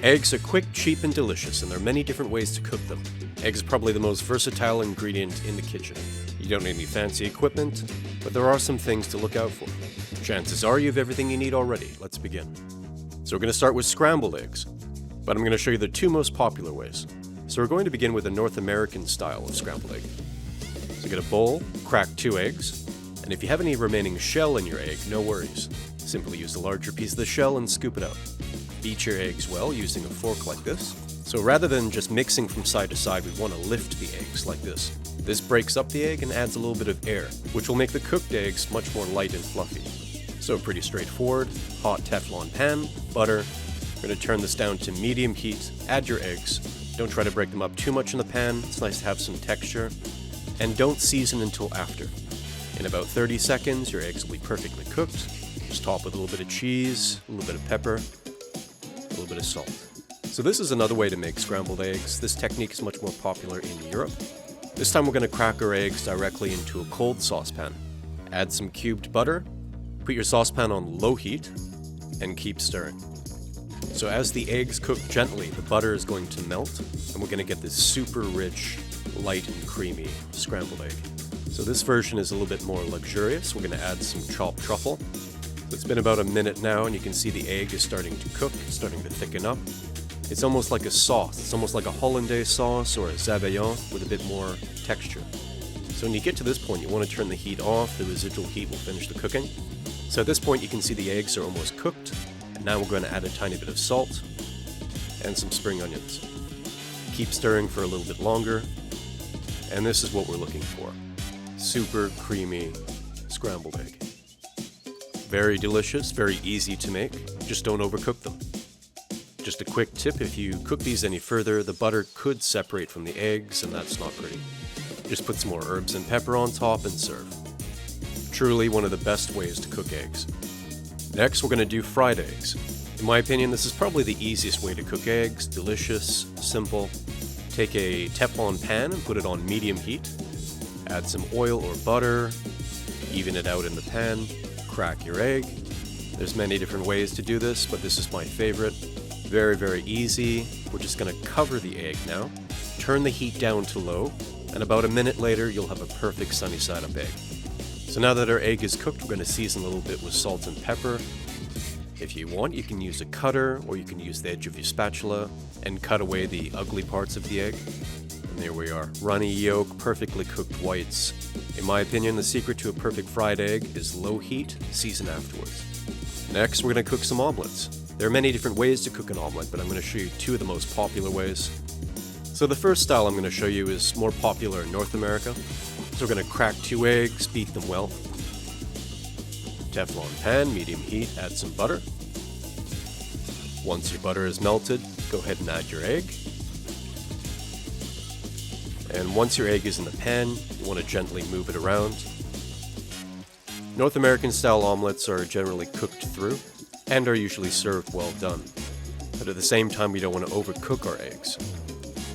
Eggs are quick, cheap, and delicious, and there are many different ways to cook them. Eggs are probably the most versatile ingredient in the kitchen. You don't need any fancy equipment, but there are some things to look out for. Chances are you have everything you need already. Let's begin. So we're going to start with scrambled eggs, but I'm going to show you the two most popular ways. So we're going to begin with a North American style of scrambled egg. So get a bowl, crack 2 eggs, and if you have any remaining shell in your egg, no worries. Simply use the larger piece of the shell and scoop it out. Beat your eggs well using a fork like this. So rather than just mixing from side to side, we want to lift the eggs like this. This breaks up the egg and adds a little bit of air, which will make the cooked eggs much more light and fluffy. So pretty straightforward. Hot Teflon pan, butter. We're going to turn this down to medium heat, add your eggs. Don't try to break them up too much in the pan, it's nice to have some texture. And don't season until after. In about 30 seconds, your eggs will be perfectly cooked. Just top with a little bit of cheese, a little bit of pepper, a little bit of salt. So this is another way to make scrambled eggs. This technique is much more popular in Europe. This time we're going to crack our eggs directly into a cold saucepan. Add some cubed butter, put your saucepan on low heat, and keep stirring. So as the eggs cook gently, the butter is going to melt, and we're going to get this super rich, light and creamy scrambled egg. So this version is a little bit more luxurious. We're going to add some chopped truffle. So it's been about a minute now, and you can see the egg is starting to cook, starting to thicken up. It's almost like a sauce. It's almost like a hollandaise sauce or a zabaion with a bit more texture. So when you get to this point, you want to turn the heat off. The residual heat will finish the cooking. So at this point, you can see the eggs are almost cooked. And now we're going to add a tiny bit of salt and some spring onions. Keep stirring for a little bit longer. And this is what we're looking for. Super creamy scrambled egg. Very delicious, very easy to make. Just don't overcook them. Just a quick tip, if you cook these any further, the butter could separate from the eggs, and that's not pretty. Just put some more herbs and pepper on top and serve. Truly one of the best ways to cook eggs. Next, we're going to do fried eggs. In my opinion, this is probably the easiest way to cook eggs. Delicious, simple. Take a Teflon pan and put it on medium heat. Add some oil or butter. Even it out in the pan. Crack your egg. There's many different ways to do this, but this is my favorite. Very, very easy. We're just going to cover the egg now. Turn the heat down to low, and about a minute later, you'll have a perfect sunny side up egg. So now that our egg is cooked, we're going to season a little bit with salt and pepper. If you want, you can use a cutter, or you can use the edge of your spatula and cut away the ugly parts of the egg. And there we are. Runny yolk, perfectly cooked whites. In my opinion, the secret to a perfect fried egg is low heat, season afterwards. Next, we're going to cook some omelettes. There are many different ways to cook an omelet, but I'm going to show you 2 of the most popular ways. So the first style I'm going to show you is more popular in North America. So we're going to crack 2 eggs, beat them well. Teflon pan, medium heat, add some butter. Once your butter is melted, go ahead and add your egg. And once your egg is in the pan, you want to gently move it around. North American style omelets are generally cooked through and are usually served well done. But at the same time, we don't want to overcook our eggs.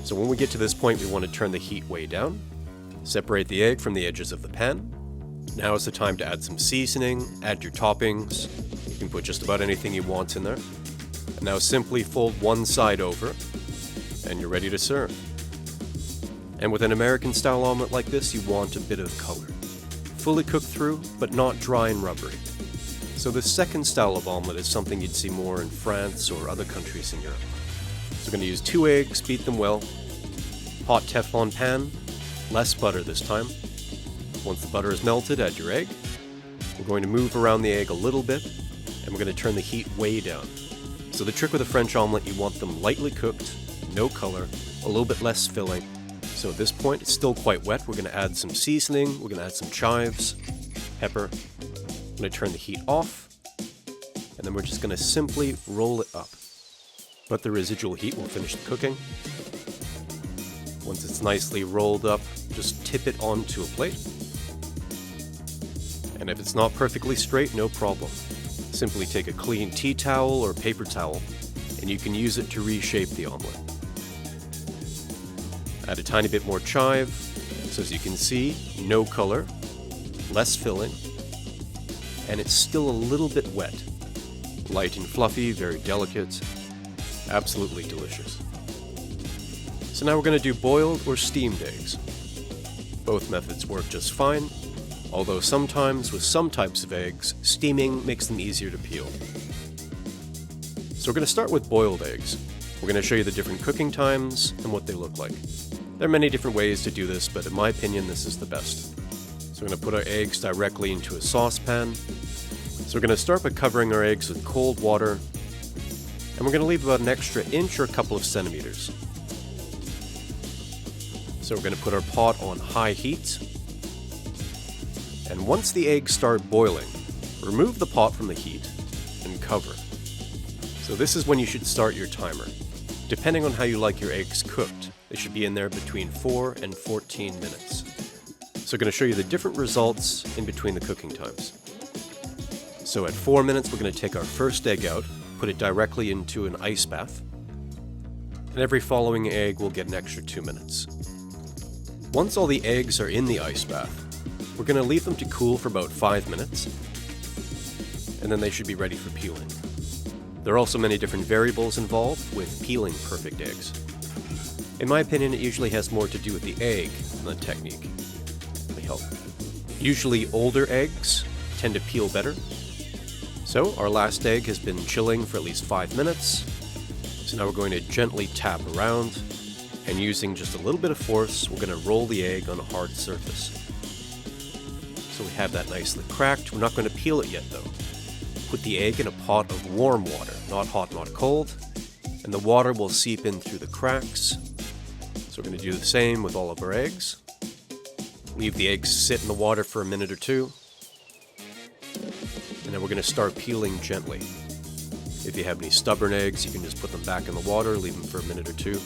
So when we get to this point, we want to turn the heat way down. Separate the egg from the edges of the pan. Now is the time to add some seasoning, add your toppings. You can put just about anything you want in there. And now simply fold one side over, and you're ready to serve. And with an American style omelet like this, you want a bit of color. Fully cooked through, but not dry and rubbery. So the second style of omelet is something you'd see more in France or other countries in Europe. So we're going to use 2 eggs, beat them well. Hot Teflon pan, less butter this time. Once the butter is melted, add your egg. We're going to move around the egg a little bit, and we're going to turn the heat way down. So the trick with a French omelet, you want them lightly cooked, no color, a little bit less filling. So at this point, it's still quite wet. We're going to add some seasoning, we're going to add some chives, pepper. I'm going to turn the heat off, and then we're just going to simply roll it up. But the residual heat will finish the cooking. Once it's nicely rolled up, just tip it onto a plate. And if it's not perfectly straight, no problem. Simply take a clean tea towel or paper towel, and you can use it to reshape the omelet. Add a tiny bit more chive, so as you can see, no color, less filling, and it's still a little bit wet. Light and fluffy, very delicate. Absolutely delicious. So now we're going to do boiled or steamed eggs. Both methods work just fine, although sometimes with some types of eggs, steaming makes them easier to peel. So we're going to start with boiled eggs. We're going to show you the different cooking times and what they look like. There are many different ways to do this, but in my opinion, this is the best. So we're going to put our eggs directly into a saucepan. So we're going to start by covering our eggs with cold water, and we're going to leave about an extra inch or a couple of centimeters. So we're going to put our pot on high heat, and once the eggs start boiling, remove the pot from the heat and cover. So this is when you should start your timer. Depending on how you like your eggs cooked, they should be in there between 4 and 14 minutes. So I'm going to show you the different results in between the cooking times. So at 4 minutes, we're going to take our first egg out, put it directly into an ice bath, and every following egg will get an extra 2 minutes. Once all the eggs are in the ice bath, we're going to leave them to cool for about 5 minutes, and then they should be ready for peeling. There are also many different variables involved with peeling perfect eggs. In my opinion, it usually has more to do with the egg than the technique. Let me help. Usually older eggs tend to peel better. So our last egg has been chilling for at least 5 minutes. So now we're going to gently tap around, and using just a little bit of force, we're going to roll the egg on a hard surface. So we have that nicely cracked. We're not going to peel it yet though. Put the egg in a pot of warm water, not hot, not cold, and the water will seep in through the cracks. So we're going to do the same with all of our eggs. Leave the eggs sit in the water for a minute or two, and then we're going to start peeling gently. If you have any stubborn eggs, you can just put them back in the water, leave them for a minute or two,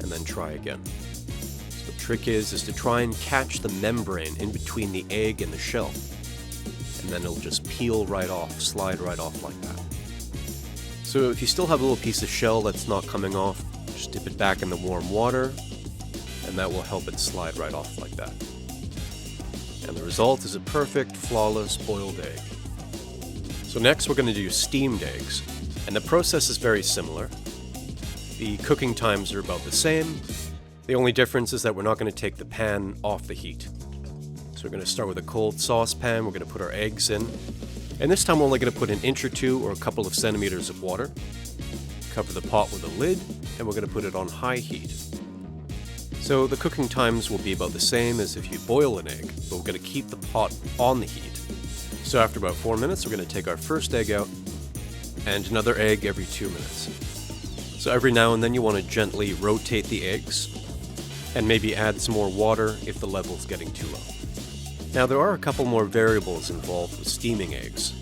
and then try again. So the trick is to try and catch the membrane in between the egg and the shell. And then it'll just peel right off, slide right off like that. So if you still have a little piece of shell that's not coming off, just dip it back in the warm water, and that will help it slide right off like that. And the result is a perfect, flawless boiled egg. So next we're going to do steamed eggs, and the process is very similar. The cooking times are about the same. The only difference is that we're not going to take the pan off the heat. So we're going to start with a cold saucepan, we're going to put our eggs in, and this time we're only going to put an inch or two or a couple of centimeters of water. Cover the pot with a lid, and we're going to put it on high heat. So the cooking times will be about the same as if you boil an egg, but we're going to keep the pot on the heat. So after about 4 minutes, we're going to take our first egg out, and another egg every 2 minutes. So every now and then you want to gently rotate the eggs, and maybe add some more water if the level's getting too low. Now there are a couple more variables involved with steaming eggs.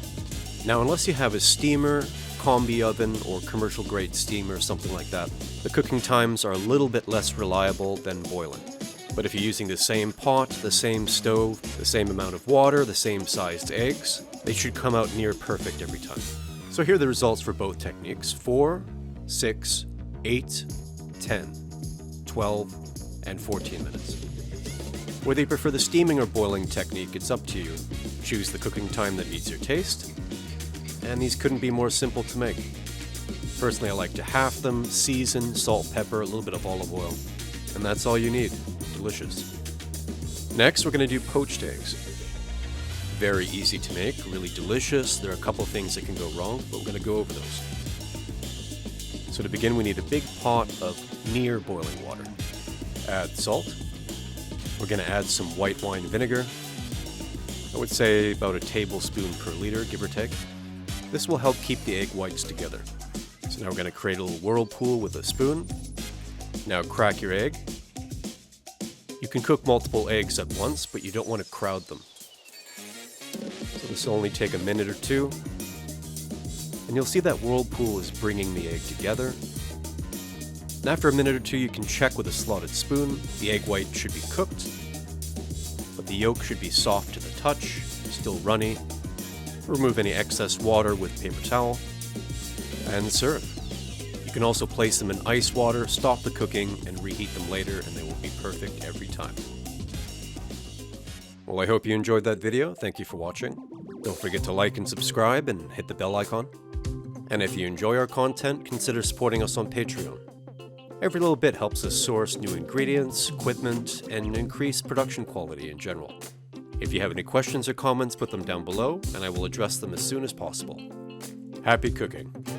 Now unless you have a steamer, combi oven, or commercial grade steamer or something like that, the cooking times are a little bit less reliable than boiling. But if you're using the same pot, the same stove, the same amount of water, the same sized eggs, they should come out near perfect every time. So here are the results for both techniques: 4, 6, 8, 10, 12, and 14 minutes. Whether you prefer the steaming or boiling technique, it's up to you. Choose the cooking time that meets your taste, and these couldn't be more simple to make. Personally, I like to half them, season, salt, pepper, a little bit of olive oil, and that's all you need. Delicious. Next, we're going to do poached eggs. Very easy to make, really delicious. There are a couple things that can go wrong, but we're going to go over those. So to begin, we need a big pot of near boiling water. Add salt. We're going to add some white wine vinegar. I would say about a tablespoon per liter, give or take. This will help keep the egg whites together. So now we're going to create a little whirlpool with a spoon. Now crack your egg. You can cook multiple eggs at once, but you don't want to crowd them. So this will only take a minute or two. And you'll see that whirlpool is bringing the egg together. And after a minute or two, you can check with a slotted spoon. The egg white should be cooked, but the yolk should be soft to the touch, still runny. Remove any excess water with paper towel, and serve. You can also place them in ice water, stop the cooking, and reheat them later, and they will be perfect every time. Well, I hope you enjoyed that video. Thank you for watching. Don't forget to like and subscribe, and hit the bell icon. And if you enjoy our content, consider supporting us on Patreon. Every little bit helps us source new ingredients, equipment, and increase production quality in general. If you have any questions or comments, put them down below, and I will address them as soon as possible. Happy cooking!